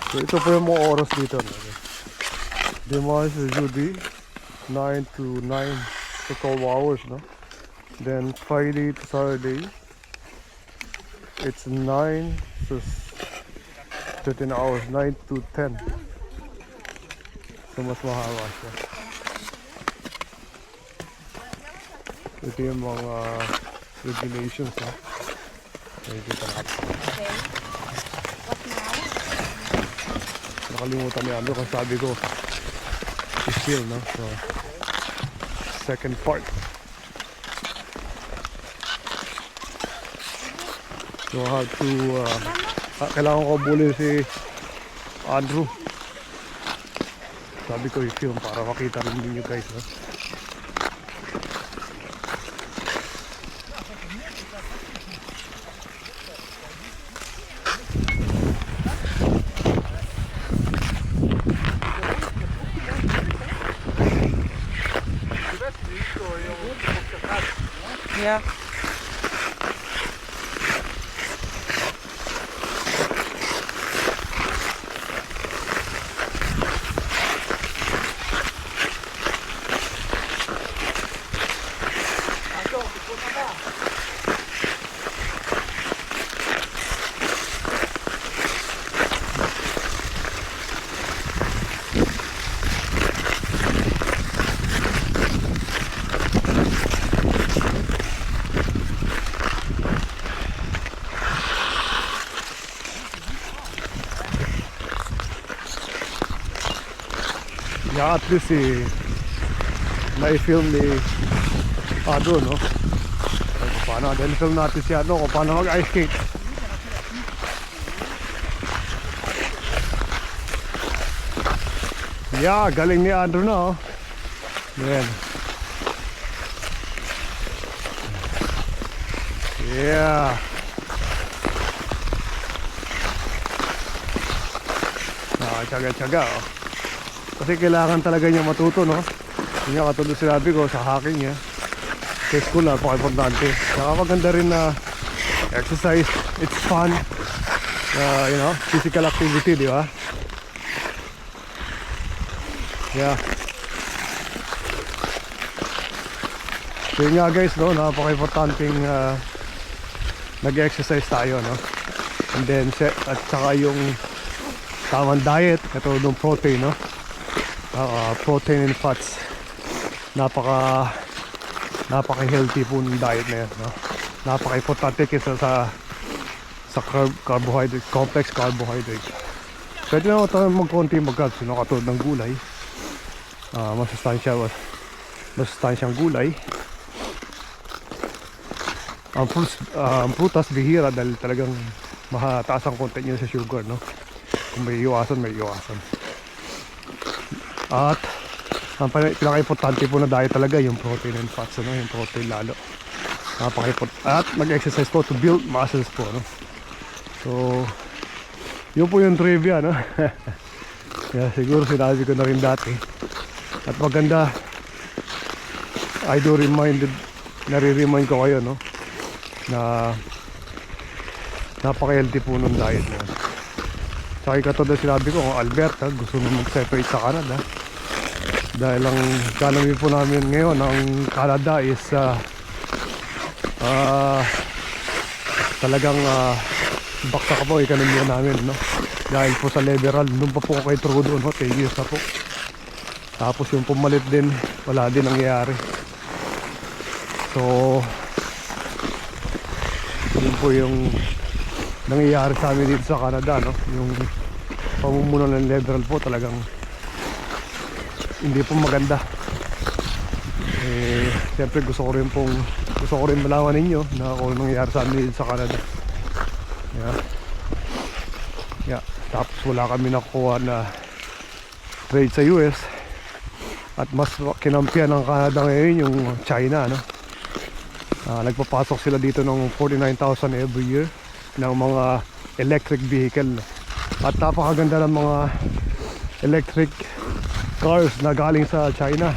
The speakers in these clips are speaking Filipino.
So ito po yung mga oras dito. Dimanche to Judy, 9 to 9. So 12 hours, no? Then Friday to Saturday, it's 9 to 13 hours, 9 to 10. So mas mahaba siya. Ito yung mga regulations, no? Nakikita natin. Okay. What now? Nakalimutan niya ano kung sabi ko i-fill, no? So second part. So I have to kailangan ko bulin si Andrew. Sabi ko i-film para makita rin ninyo guys, no? Yeah. Yeah, at least na-film ni Andrew, no? Kung paano, then film natin si ano, kung paano mag-ice skate. Yeah, galing ni Andrew na, oh. Yan. Yeah. Tsaga-tsaga, oh. Kasi kailangan talaga niya matuto, no? Yun nga katulad sinabi ko sa hacking niya. Sa school, napaka-importante. Saka maganda rin na exercise. It's fun. You know, physical activity, di ba? Yeah. So yun nga guys, no? Napaka-importanting nag-exercise tayo, no? And then, at saka yung tamang diet, katulad ng protein, no? Protein and fats, napaka-healthy po ng diet na yan, no? Napaka-importante kaysa sa carbohydrate, complex carbohydrate. Pwede naman tayo mag-konti mag-carbs, no? Katulad ng gulay, masustansyang gulay. Ang prutas bihira dahil talagang mataas ang content niya sa sugar, no? Kung may iwasan, may iwasan. At ang pinaka-importante po na diet talaga yung protein and fats, ano? Yung protein lalo. At mag-exercise po to build muscles po, no? So yun po yung trivia, no? Kaya siguro sinabi ko na rin dati. At maganda, nare-remind ko kayo, no? Na napaka-healthy po ng diet na yun. Saka katulad sinabi ko, kung Alberta gusto mo mag-separate sa Canada, dahil ang economy po namin ngayon ang Canada is talagang baksak po economy namin, no? Dahil po sa liberal, nung pa po kay Trudeau, no? 10 years na po. Tapos yung pumalit din, wala din nangyayari. So yun po yung nangyayari sa amin dito sa Canada, no? Yung pamumuno ng liberal po talagang hindi po maganda. Siyempre gusto ko rin malaman ninyo na kung anong nangyayari sa amin dito sa Canada. Yeah. Tapos wala kami nakuha na trade sa US. At mas kinampihan ng Canada ngayon yung China, no? Nagpapasok sila dito ng 49,000 every year ng mga electric vehicle. At napakaganda ng mga electric cars na galing sa China.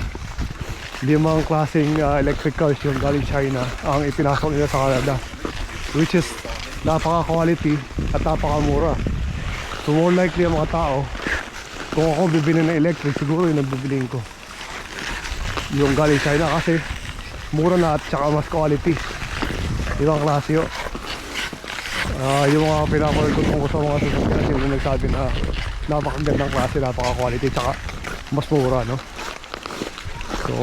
5 klaseng electric cars yung galing China ang ipinasok nila sa Canada, which is napaka-quality at napaka-mura. So more likely ang mga tao, kung ako bibili ng electric, siguro yung nagbibiling ko yung galing China kasi mura na at saka mas quality. Ibang klase yun. Yung mga pinapanood ko tungkol sa mga sasakyan, yung nagsabi na napakagandang klase, napaka-quality, tsaka mas mura, no? So,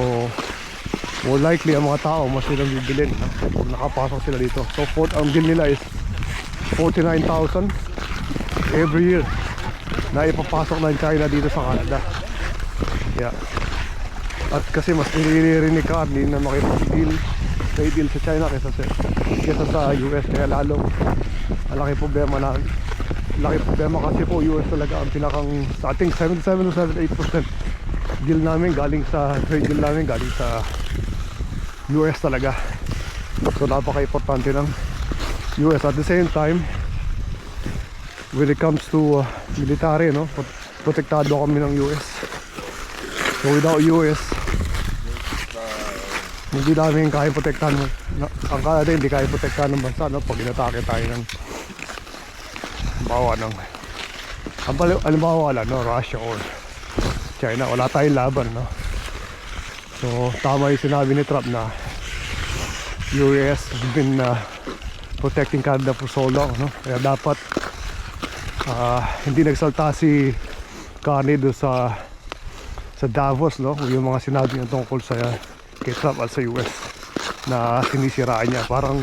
more likely ang mga tao mas nilang bibilin, no? Pag nakapasok sila dito. So, ang bill nila is 49,000 every year na ipapasok ng China dito sa Canada. Yeah. At kasi mas nilirinig ka, hindi na makipag-deal sa China kesa sa US, kaya lalo ang laki problema kasi po US talaga ang pinakang sa ating 77 to 78% deal namin galing sa trade deal namin galing sa US talaga. So napaka-importante ng US. At the same time, when it comes to military, no, protektado kami ng US. So without US, hindi namin kaya protektahan ang Canada, hindi kaya protektahan ng bansa, no, pag inatake tayo ng bawa ng halimbawa wala, no, Russia or China, wala tayong laban, no. So tama yung sinabi ni Trump na US has been protecting Canada for so long, no, kaya dapat hindi nagsalta si Canada sa Davos, no, yung mga sinabi niya tungkol sa kay Trump at sa US na sinisiraan niya. Parang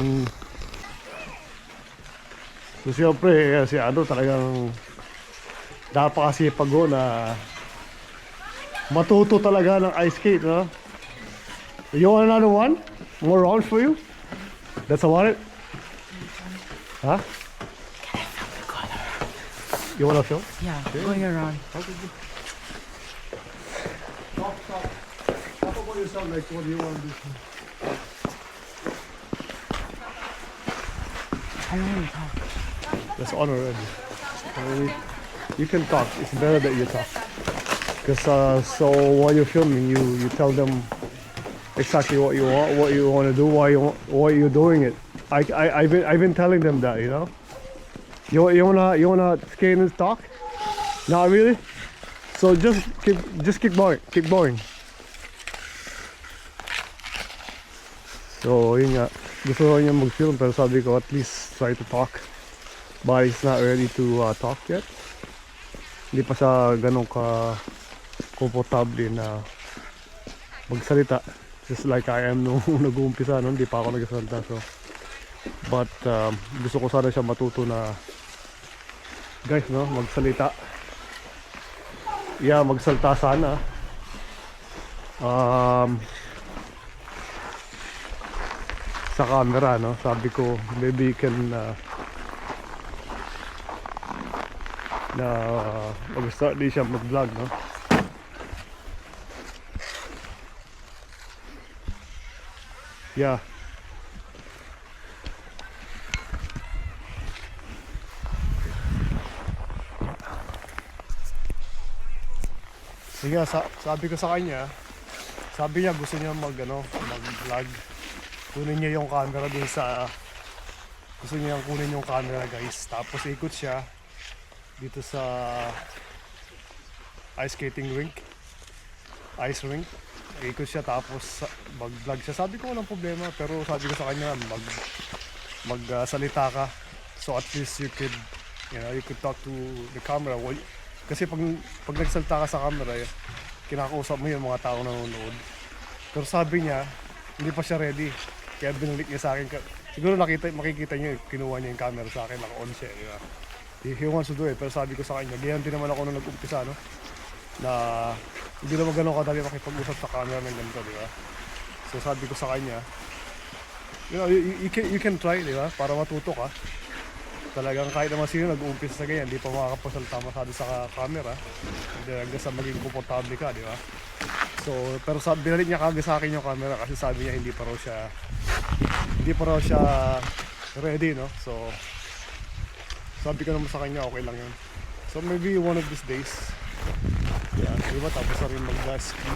so siyempre si talagang napakasipag na matuto talaga ng ice skate, no? You want another one? More rounds for you? That's about it? Huh? You wanna film? Yeah, going around. Stop. Talk about yourself, like what do you want to do? I don't want to talk. That's on already. You can talk. It's better that you talk. Because so while you're filming, you tell them exactly what you want to do, why you're doing it. I've been telling them that, you know. You wanna skate and talk? Not really. So just keep going. So yun nga, gusto ko niya mag-film pero sabi ko at least try to talk. But he's not ready to talk yet. Hindi pa siya ganun ka komportable na magsalita. Just like I am nung nag-uumpisa, no? Hindi pa ako nagsalita. So, but gusto ko sana siya matuto na guys, no, magsalita. Yeah, magsalita sana. Sa camera, no? Sabi ko maybe you can mag-start din siya mag-vlog, no? Yeah. Sige, sabi ko sa kanya, sabi niya gusto niya mag-vlog. Kunin niya yung camera dun sa, gusto niya kunin yung camera, guys. Tapos ikot siya dito sa ice rink. Ikot siya tapos mag-vlog siya. Sabi ko walang problema, pero sabi ko sa kanya magsalita ka. So at least you could talk to the camera. Kasi pag nagsalita ka sa camera, kinakausap mo yung mga tao na nanonood. Pero sabi niya, hindi pa siya ready. Kaya binalik niya sa akin. Siguro makikita niyo, kinuha niya yung camera sa akin, naka-on siya. Diba? He wants to do it. Pero sabi ko sa kanya, ganyan din naman ako nung nag-umpisa, no? Na hindi naman ganun kadali makipag-usap sa camera ng ganito, diba? So sabi ko sa kanya, you can try, diba? Para matuto ka. Talagang kahit naman sino nag-uumpisa sa ganyan, hindi pa makakapagsalita masyado sa camera. Hanggang sa maging komportable ka, diba? So, pero binalik niya kagad sa akin yung camera kasi sabi niya hindi pa raw siya ready, no? So, sabi ko naman sa kanya okay lang yun. So, maybe one of these days, yeah, diba? Tapos na rin mag-ski.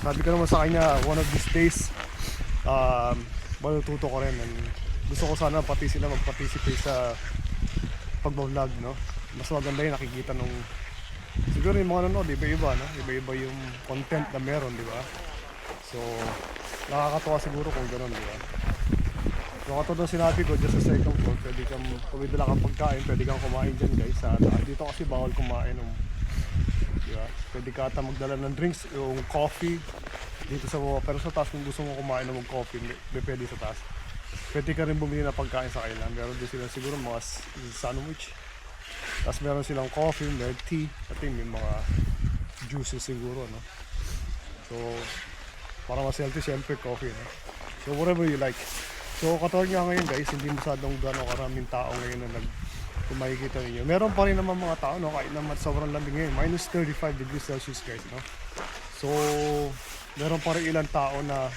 Sabi ko naman sa kanya, one of these days, matututo ko rin. And gusto ko sana pati sila mag-participate sa pag-vlog, no? mas maganda yung nakikita nung siguro yung mga nanonood, iba-iba, no? Iba-iba yung content na meron, di ba? So, nakakatawa siguro kung gano'n, di ba? So, katulad ng sinabi ko, just sa second floor, pwede kang, kung may dala kang pagkain, pwede kang kumain dyan, guys. Sa taas. Dito kasi bawal kumain, di ba? Pwede ka ata magdala ng drinks, yung coffee, dito sa baba. Pero sa taas, kung gusto mo kumain ng mag-coffee, pwede sa taas. Pwede ka rin bumili ng pagkain sa kailan. Meron din sila siguro mga sandwich. Tapos meron silang coffee, milk tea, at may mga juices siguro, no? So, para mas healthy, syempre coffee, no? So, whatever you like. So, katulad nga ngayon guys, hindi masyadong gano'ng karaming tao ngayon na kung makikita ninyo. Meron pa rin naman mga tao, no? Kahit naman sobrang lamig ngayon, minus 35 degrees Celsius guys, no? So, meron pa rin ilang tao na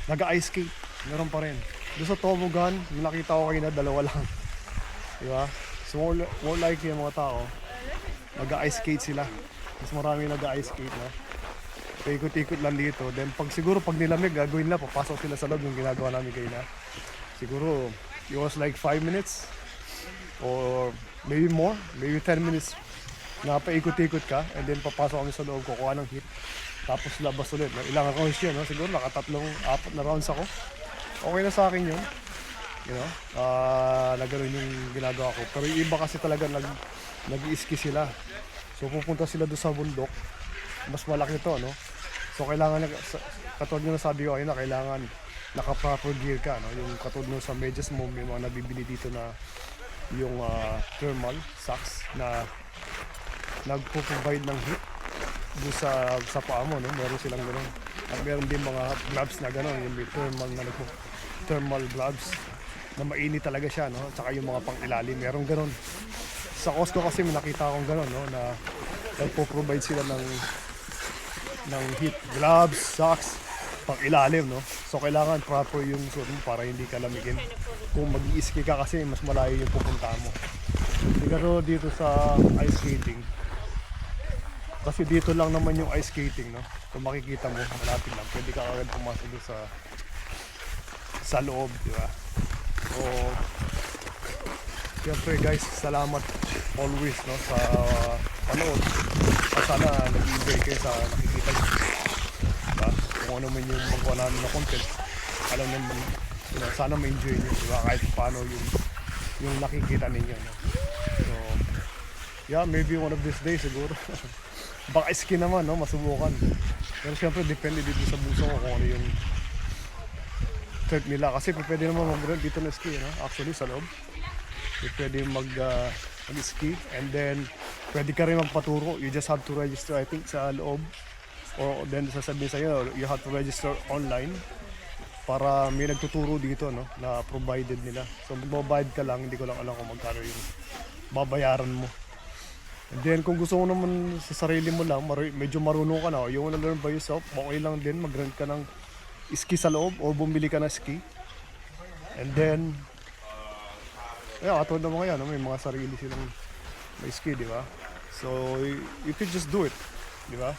nag-ice skate. Meron pa rin. Doon sa toboggan, nakita ko kayo na dalawa lang. Diba? So, more likely yung mga tao, nag-ice skate sila. Mas marami nag-ice skate, no? Paikot-ikot lang dito. Then, siguro pag nilamig, gagawin nila, papasok sila sa loob yung ginagawa namin kayo na. Siguro, it was like 5 minutes or maybe more, maybe 10 minutes na paikot-ikot ka and then papasok kami sa loob, kukuha ng heat. Tapos labas ulit. Ilang rounds yun, no? Siguro nakatatlong, 4 na rounds ako. Okay na sa akin yun. You know, na gano'n yung ginagawa ko. Pero yung iba kasi talaga nag-i-ski sila. So pupunta sila doon sa bundok. Mas malaki to, no? So kailangan, katulad nyo na sabi ko ayun na, kailangan naka-proper gear ka, no? Yung katulad nyo sa medyas mo, may mga nabibili dito na yung thermal socks na nagpo-provide ng heat doon sa paa mo, no? Meron silang gano'n. At meron din mga gloves na gano'n, yung may thermal gloves na mainit talaga siya, no? Tsaka yung mga pang-ilalim, meron gano'n. Sa Costco kasi may nakita akong gano'n, no? Na nagpo-provide sila ng heat gloves, socks, pang-ilalim, no? So kailangan proper yung suot mo para hindi ka lamigin. Kung mag-i-ski ka kasi mas malayo yung pupunta mo. Hindi ka dito sa ice skating. Kasi dito lang naman yung ice skating, no? Kung makikita mo, malapit lang. Pwede ka agad pumasok doon sa loob, di ba? So, siyempre guys, salamat always, no, sa panood. At sana nag-enjoy kayo sa nakikita nyo. Diba? Kung ano man yung magawa namin na content, alam naman, sana ma-enjoy nyo, diba? Kahit paano yung nakikita ninyo, no? So, yeah, maybe one of these days siguro. Baka ski naman, no? Masubukan. Pero siyempre, depende dito sa buso ko kung ano yung trip nila. Kasi pwede naman mag-rent dito na ski, no? Actually, sa loob. Pwede mag-ski. And then, pwede ka rin magpaturo. You just have to register, I think, sa loob. Or then, sasabihin sa'yo, you have to register online para may nagtuturo dito, no? Na provided nila. So, magbabayad ka lang. Hindi ko lang alam kung magkano yung babayaran mo. And then kung gusto mo naman sa sarili mo lang, medyo marunong ka na, you wanna learn by yourself, okay lang din mag-rent ka ng ski sa loob o bumili ka ng ski. And then, katulad ng mga yan, no? May mga sarili silang may ski, di ba? So, you could just do it, di ba?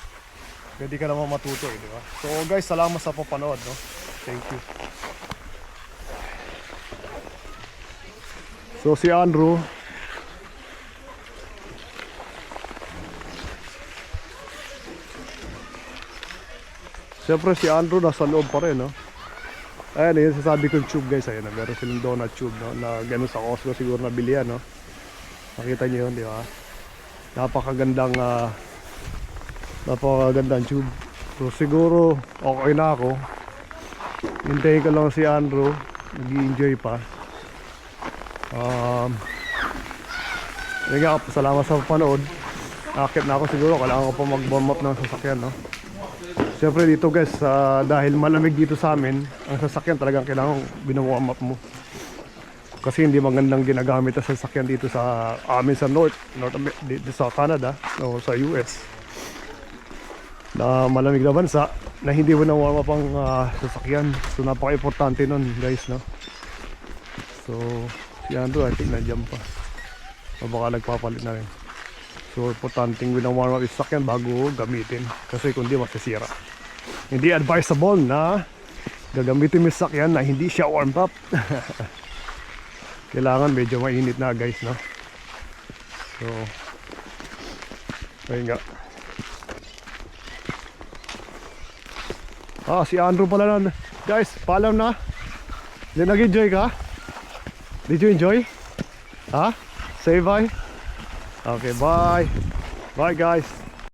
Pwede ka naman matuto, di ba? So guys, salamat sa papanood, no? Thank you. So si Andrew, siyempre si Andrew nasa loob pa rin, no? Ayan, yung sasabi kong tube guys, ayan, meron silang donut tube, no? Na gano'n sa Costco siguro nabili yan, no? Nakita niyo yun, di ba? Napakagandang tube. So siguro okay na ako. Hintayin ko lang si Andrew, nag-i-enjoy pa. Yun nga, salamat sa panood. Akit na ako siguro, kailangan ko pa mag-warm up ng sasakyan, no? Siyempre dito guys, dahil malamig dito sa amin, ang sasakyan talagang kailangan binawarm up mo. Kasi hindi magandang ginagamit ang sasakyan dito sa amin sa dito sa Canada o sa US. Na malamig na bansa, na hindi mo na warm up ang sasakyan. So napaka-importante nun guys, no? So, yan doon, I think nandiyan pa. O baka nagpapalit na rin. So, importanteng wina-warm up yung sasakyan bago gamitin. Kasi kung di, masisira. Hindi advisable na gagamitin mo yung sasakyan na hindi siya warm up. Kailangan medyo mainit na guys, no? So, ayun nga. Si Andrew pala na. Guys, paalam na. Nag-enjoy ka? Did you enjoy? Say bye? Okay, bye. Bye guys.